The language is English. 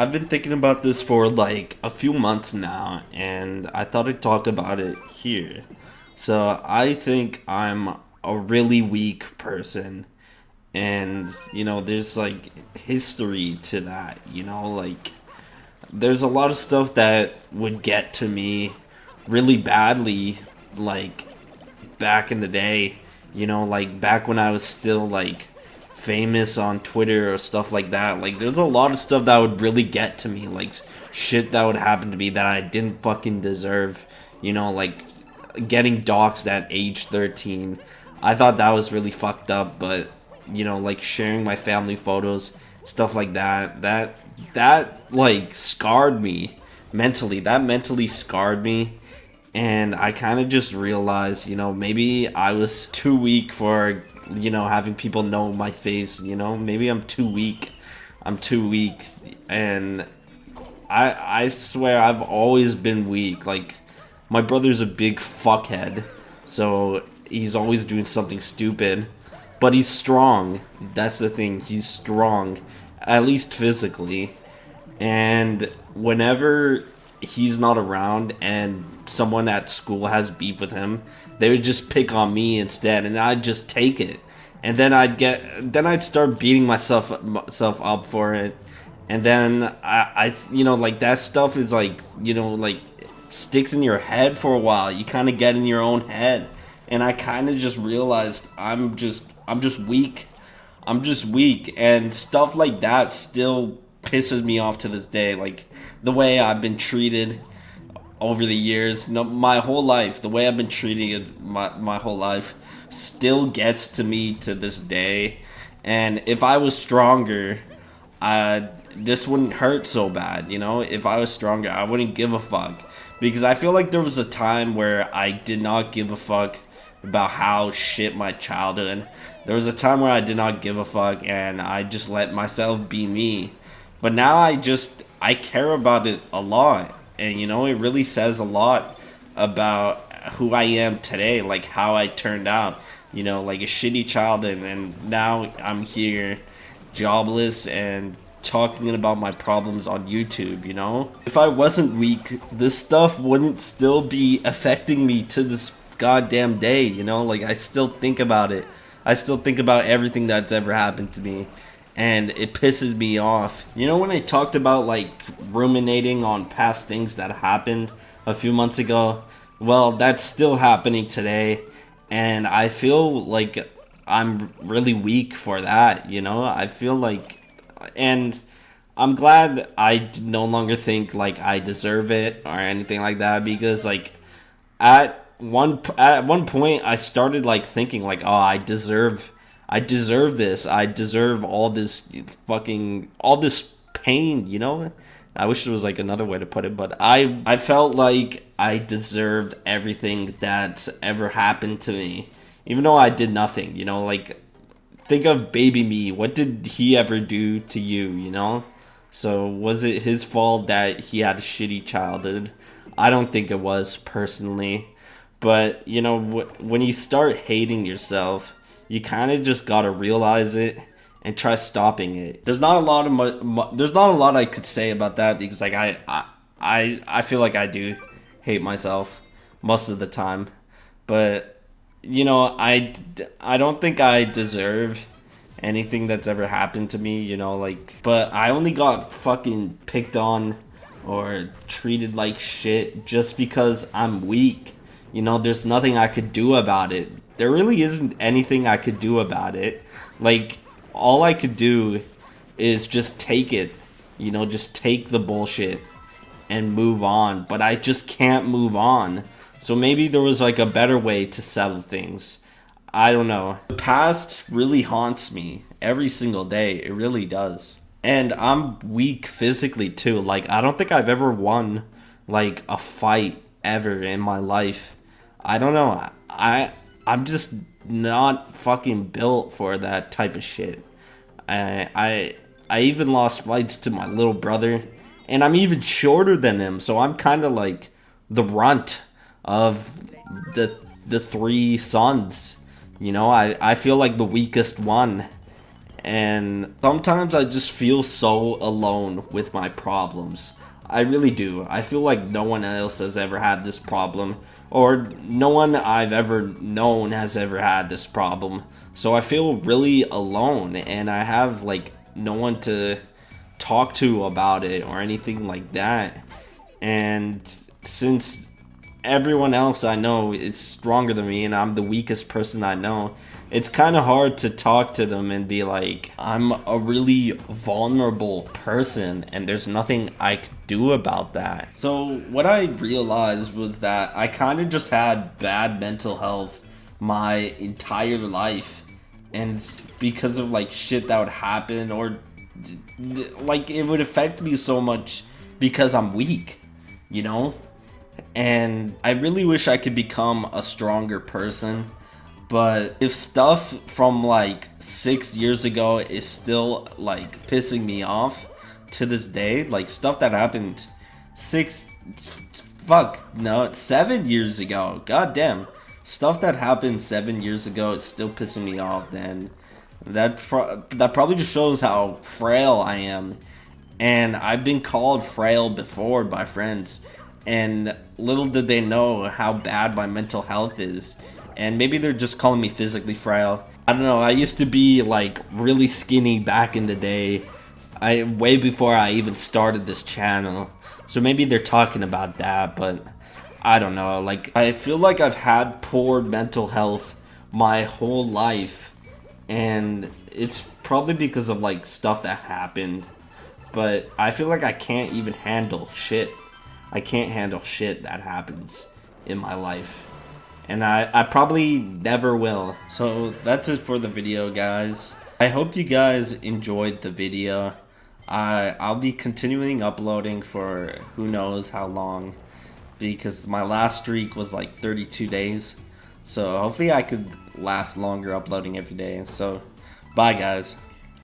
I've been thinking about this for like a few months now, and I thought I'd talk about it here. So, I think I'm a really weak person, and there's like history to that, like there's a lot of stuff that would get to me really badly, like back in the day, like back when I was still like famous on Twitter or stuff like that. Like there's a lot of stuff that would really get to me, like shit that would happen to me that I didn't fucking deserve, like getting doxxed at age 13. I thought that was really fucked up, but like sharing my family photos, stuff like that like scarred me mentally. That mentally scarred me, and I kind of just realized, maybe I was too weak for, having people know my face, maybe I'm too weak. I'm too weak, and I swear I've always been weak. Like, my brother's a big fuckhead, so he's always doing something stupid, but he's strong. That's the thing, he's strong, at least physically. And whenever he's not around and someone at school has beef with him, they would just pick on me instead, and I'd just take it. And then I'd start beating myself up for it. And then like that stuff is like, like sticks in your head for a while. You kind of get in your own head. And I kind of just realized I'm just weak. I'm just weak, and stuff like that still pisses me off to this day. Like the way I've been treated over the years, my whole life, the way I've been treated my whole life still gets to me to this day. And if I was stronger, this wouldn't hurt so bad, If I was stronger, I wouldn't give a fuck. Because I feel like there was a time where I did not give a fuck about how shit my childhood. There was a time where I did not give a fuck, and I just let myself be me. But now I care about it a lot. And it really says a lot about who I am today, like how I turned out. Like a shitty child, and now I'm here jobless and talking about my problems on YouTube. If I wasn't weak, this stuff wouldn't still be affecting me to this goddamn day, Like I still think about it. I still think about everything that's ever happened to me, and it pisses me off. When I talked about like ruminating on past things that happened a few months ago, well, that's still happening today, and I feel like I'm really weak for that, I feel like, and I'm glad I no longer think like I deserve it or anything like that, because like at one point I started like thinking like, oh, I deserve this. I deserve all this pain. I wish there was like another way to put it, but I felt like I deserved everything that's ever happened to me, even though I did nothing. Like think of baby me. What did he ever do to you? So was it his fault that he had a shitty childhood? I don't think it was, personally. But when you start hating yourself, you kind of just gotta realize it and try stopping it. There's not a lot I could say about that, because like I feel like I do hate myself most of the time. But I don't think I deserve anything that's ever happened to me, like, but I only got fucking picked on or treated like shit just because I'm weak. There's nothing I could do about it. There really isn't anything I could do about it. Like, all I could do is just take it. Just take the bullshit and move on. But I just can't move on. So maybe there was like a better way to settle things. I don't know. The past really haunts me every single day. It really does. And I'm weak physically too. Like, I don't think I've ever won like a fight ever in my life. I don't know. I'm just not fucking built for that type of shit. I even lost fights to my little brother, and I'm even shorter than him, so I'm kind of like the runt of the three sons. I feel like the weakest one, And sometimes I just feel so alone with my problems. I really do. I feel like no one else has ever had this problem, or no one I've ever known has ever had this problem. So I feel really alone, and I have like no one to talk to about it or anything like that. And since everyone else I know is stronger than me and I'm the weakest person I know, it's kind of hard to talk to them and be like, I'm a really vulnerable person and there's nothing I could do about that. So what I realized was that I kind of just had bad mental health my entire life, and it's because of like shit that would happen, or like it would affect me so much because I'm weak, you know? And I really wish I could become a stronger person, but if stuff from like 6 years ago is still like pissing me off to this day, like stuff that happened six fuck no 7 years ago, god damn, stuff that happened 7 years ago, it's still pissing me off, then that probably just shows how frail I am. And I've been called frail before by friends, and little did they know how bad my mental health is. And maybe they're just calling me physically frail. I don't know, I used to be like really skinny back in the day. Way before I even started this channel. So maybe they're talking about that, but I don't know. Like, I feel like I've had poor mental health my whole life, and it's probably because of like stuff that happened. But I feel like I can't even handle shit. I can't handle shit that happens in my life. And I probably never will. So that's it for the video, guys. I hope you guys enjoyed the video. I'll be continuing uploading for who knows how long, because my last streak was like 32 days. So hopefully I could last longer uploading every day. So bye, guys.